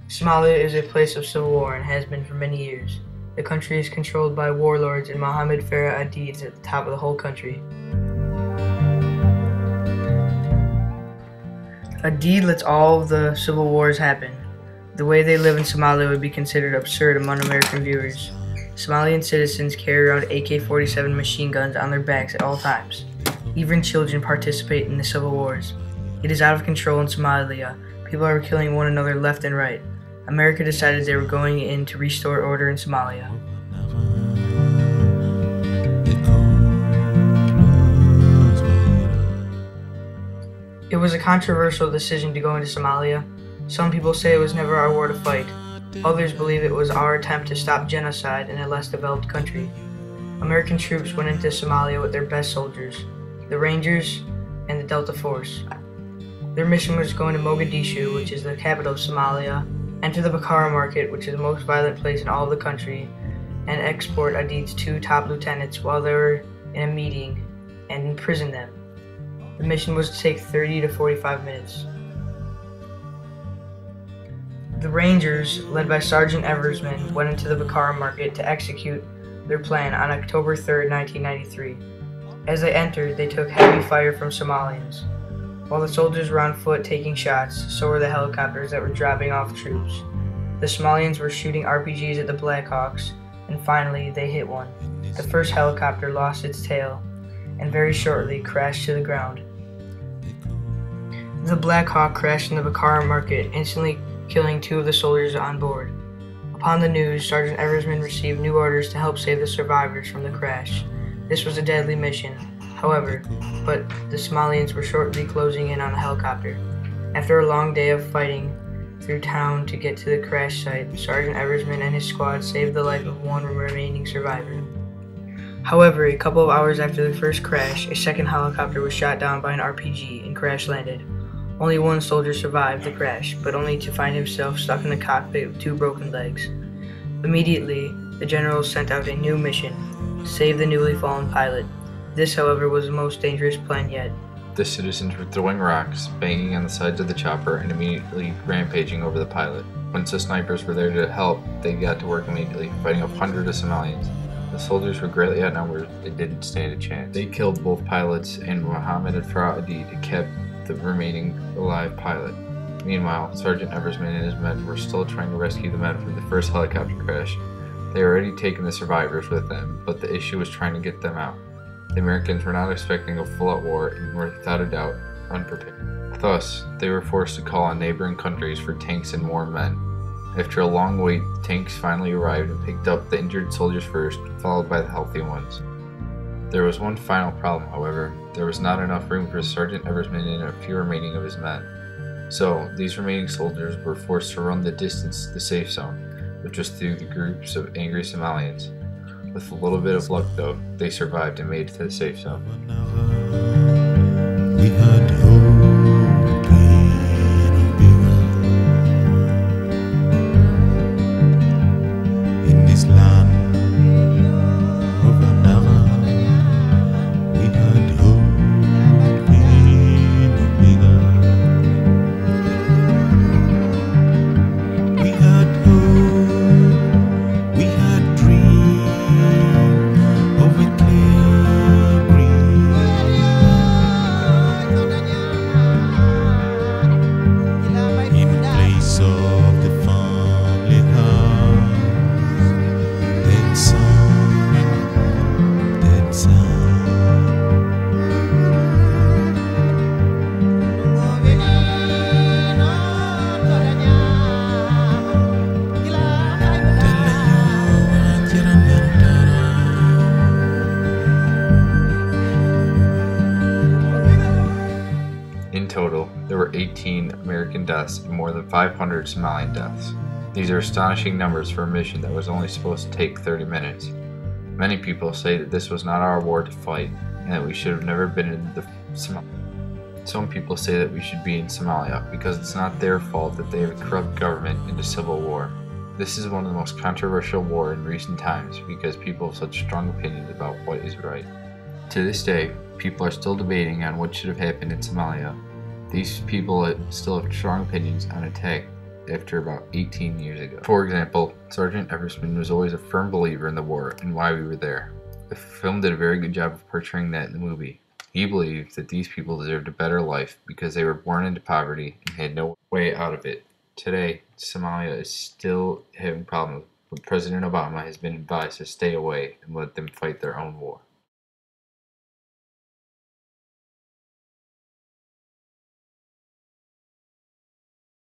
Somalia is a place of civil war and has been for many years. The country is controlled by warlords and Mohammed Farah Aidid is at the top of the whole country. Aidid lets all of the civil wars happen. The way they live in Somalia would be considered absurd among American viewers. Somalian citizens carry around AK-47 machine guns on their backs at all times. Even children participate in the civil wars. It is out of control in Somalia. People are killing one another left and right. America decided they were going in to restore order in Somalia. It was a controversial decision to go into Somalia. Some people say it was never our war to fight. Others believe it was our attempt to stop genocide in a less developed country. American troops went into Somalia with their best soldiers, the Rangers and the Delta Force. Their mission was to go into Mogadishu, which is the capital of Somalia, enter the Bakara market, which is the most violent place in all of the country, and export Aidid's two top lieutenants while they were in a meeting and imprison them. The mission was to take 30 to 45 minutes. The Rangers, led by Sergeant Eversman, went into the Bakara market to execute their plan on October 3, 1993. As they entered, they took heavy fire from Somalians. While the soldiers were on foot taking shots, so were the helicopters that were dropping off troops. The Somalians were shooting RPGs at the Blackhawks, and finally they hit one. The first helicopter lost its tail, and very shortly crashed to the ground. The Black Hawk crashed in the Bakara market, instantly killing two of the soldiers on board. Upon the news, Sergeant Eversman received new orders to help save the survivors from the crash. This was a deadly mission, however, but the Somalians were shortly closing in on the helicopter. After a long day of fighting through town to get to the crash site, Sergeant Eversman and his squad saved the life of one remaining survivor. However, a couple of hours after the first crash, a second helicopter was shot down by an RPG and crash landed. Only one soldier survived the crash, but only to find himself stuck in the cockpit with two broken legs. Immediately, the generals sent out a new mission: save the newly fallen pilot. This, however, was the most dangerous plan yet. The citizens were throwing rocks, banging on the sides of the chopper, and immediately rampaging over the pilot. Once the snipers were there to help, they got to work immediately, fighting off hundreds of Somalians. The soldiers were greatly outnumbered and didn't stand a chance. They killed both pilots, and Mohammed Farah Aidid kept the remaining alive pilot. Meanwhile, Sergeant Eversman and his men were still trying to rescue the men from the first helicopter crash. They had already taken the survivors with them, but the issue was trying to get them out. The Americans were not expecting a full-out war and were without a doubt unprepared. Thus, they were forced to call on neighboring countries for tanks and more men. After a long wait, the tanks finally arrived and picked up the injured soldiers first, followed by the healthy ones. There was one final problem, however. There was not enough room for Sergeant Eversman and a few remaining of his men. So, these remaining soldiers were forced to run the distance to the safe zone, which was through the groups of angry Somalians. With a little bit of luck, though, they survived and made it to the safe zone. We had hope in this land of another. We had hope in we had hope, we had dreams of a clear green. In place of the family house, that song, that sound. In total, there were 18 American deaths and more than 500 Somalian deaths. These are astonishing numbers for a mission that was only supposed to take 30 minutes. Many people say that this was not our war to fight and that we should have never been in the Somalia. Some people say that we should be in Somalia because it's not their fault that they have a corrupt government and a civil war. This is one of the most controversial wars in recent times because people have such strong opinions about what is right. To this day, people are still debating on what should have happened in Somalia. These people still have strong opinions on attack after about 18 years ago. For example, Sergeant Eversman was always a firm believer in the war and why we were there. The film did a very good job of portraying that in the movie. He believed that these people deserved a better life because they were born into poverty and had no way out of it. Today, Somalia is still having problems, but President Obama has been advised to stay away and let them fight their own war.